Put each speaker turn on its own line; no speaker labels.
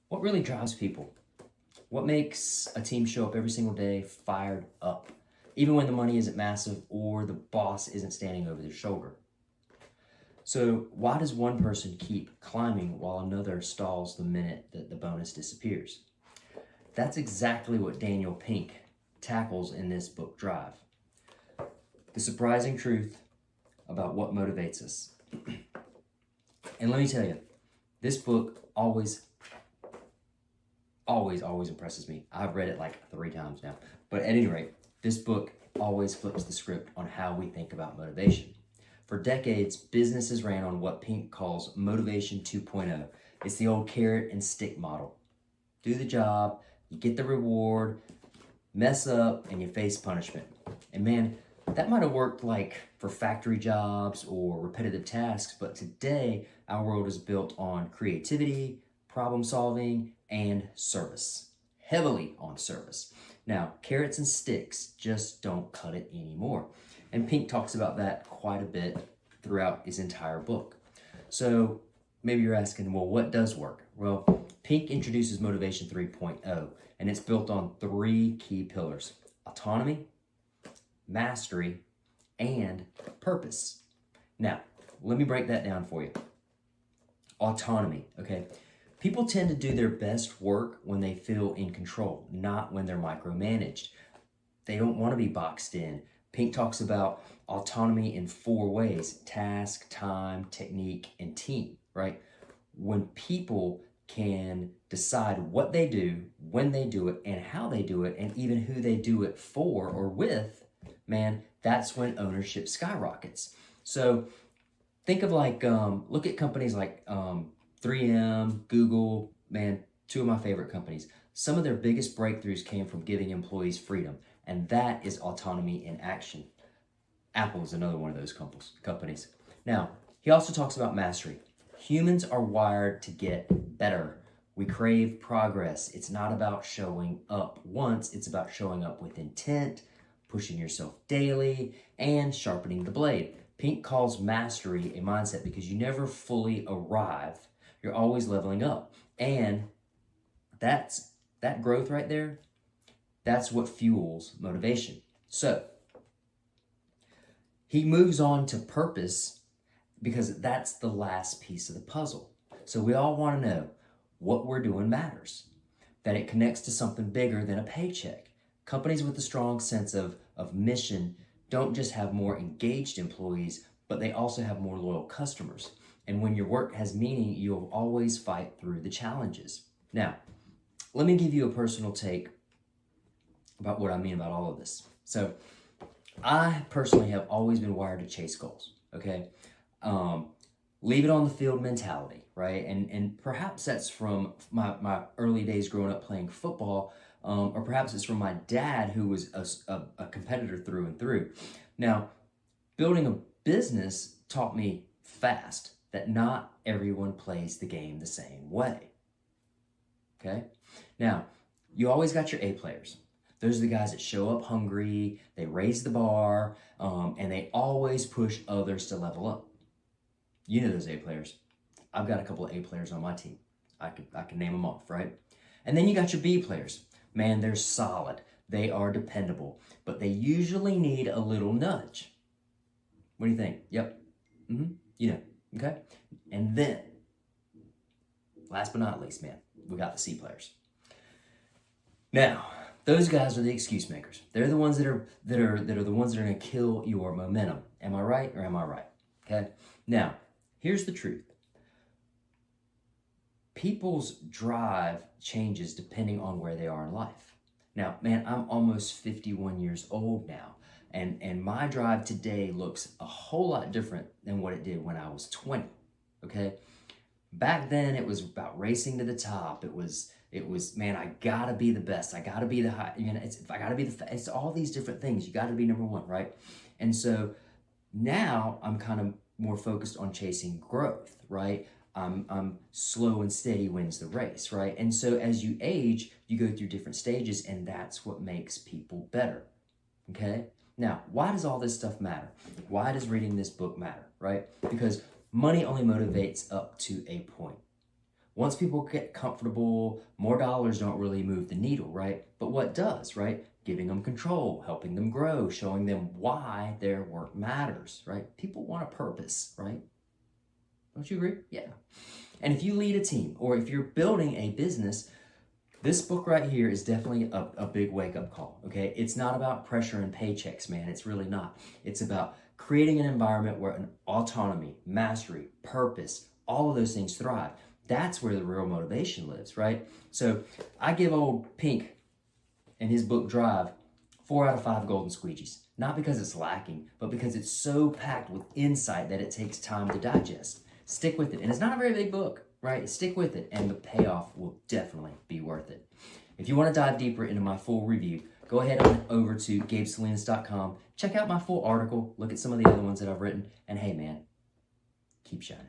What really drives people? What makes a team show up every single day fired up, even when the money isn't massive or the boss isn't standing over their shoulder? So, why does one person keep climbing while another stalls the minute that the bonus disappears? That's exactly what Daniel Pink tackles in this book, Drive. The surprising truth about what motivates us. And let me tell you, this book always impresses me. I've read it like 3 times now. But at any rate, this book always flips the script on how we think about motivation. For decades, businesses ran on what Pink calls Motivation 2.0. It's the old carrot and stick model. Do the job, you get the reward, mess up, and you face punishment. And man, that might have worked like for factory jobs or repetitive tasks, but today our world is built on creativity, problem solving, and service. Heavily on service. Now, carrots and sticks just don't cut it anymore. And Pink talks about that quite a bit throughout his entire book. So maybe you're asking, well, what does work? Well, Pink introduces Motivation 3.0, and it's built on 3 key pillars: autonomy, mastery, and purpose. Now, let me break that down for you. Autonomy, okay? People tend to do their best work when they feel in control, not when they're micromanaged. They don't want to be boxed in. Pink talks about autonomy in 4 ways: task, time, technique, and team, right? When people can decide what they do, when they do it, and how they do it, and even who they do it for or with, man, that's when ownership skyrockets. So think of like, look at companies like 3M, Google, man, 2 of my favorite companies. Some of their biggest breakthroughs came from giving employees freedom, and that is autonomy in action. Apple is another one of those companies. Now, he also talks about mastery. Humans are wired to get better. We crave progress. It's not about showing up once, it's about showing up with intent, pushing yourself daily, and sharpening the blade. Pink calls mastery a mindset because you never fully arrive. You're always leveling up. And that growth right there, that's what fuels motivation. So, he moves on to purpose because that's the last piece of the puzzle. So we all want to know what we're doing matters, that it connects to something bigger than a paycheck. Companies with a strong sense of mission don't just have more engaged employees, but they also have more loyal customers. And when your work has meaning, you'll always fight through the challenges. Now, let me give you a personal take about what I mean about all of this. So, I personally have always been wired to chase goals, okay? Leave it on the field mentality, right? And perhaps that's from my early days growing up playing football, or perhaps it's from my dad who was a competitor through and through. Now, building a business taught me fast that not everyone plays the game the same way, okay? Now, you always got your A players. Those are the guys that show up hungry, they raise the bar, and they always push others to level up. You know those A players. I've got a couple of A players on my team. I can name them off, right? And then you got your B players. Man, they're solid. They are dependable, but they usually need a little nudge. What do you think? Yep. You know, okay? And then, last but not least, man, we got the C players. Now, those guys are the excuse makers. They're the ones that are the ones that are going to kill your momentum. Am I right or am I right? Okay? Now, here's the truth. People's drive changes depending on where they are in life. Now, man, I'm almost 51 years old now, and my drive today looks a whole lot different than what it did when I was 20. Okay? Back then, it was about racing to the top. It was man, I gotta be the best. I gotta be the high. You know, I gotta be it's all these different things. You gotta be number one, right? And so now I'm kind of more focused on chasing growth, right? I'm slow and steady wins the race, right? And so as you age, you go through different stages, and that's what makes people better. Okay? Now, why does all this stuff matter? Why does reading this book matter, right? Because money only motivates up to a point. Once people get comfortable, more dollars don't really move the needle, right? But what does, right? Giving them control, helping them grow, showing them why their work matters, right? People want a purpose, right? Don't you agree? Yeah. And if you lead a team or if you're building a business, this book right here is definitely a big wake-up call, okay? It's not about pressure and paychecks, man. It's really not. It's about creating an environment where an autonomy, mastery, purpose, all of those things thrive. That's where the real motivation lives, right? So I give old Pink and his book Drive 4 out of 5 golden squeegees. Not because it's lacking, but because it's so packed with insight that it takes time to digest. Stick with it. And it's not a very big book, right? Stick with it, and the payoff will definitely be worth it. If you want to dive deeper into my full review, go ahead on over to GabeSalinas.com. Check out my full article. Look at some of the other ones that I've written. And hey, man, keep shining.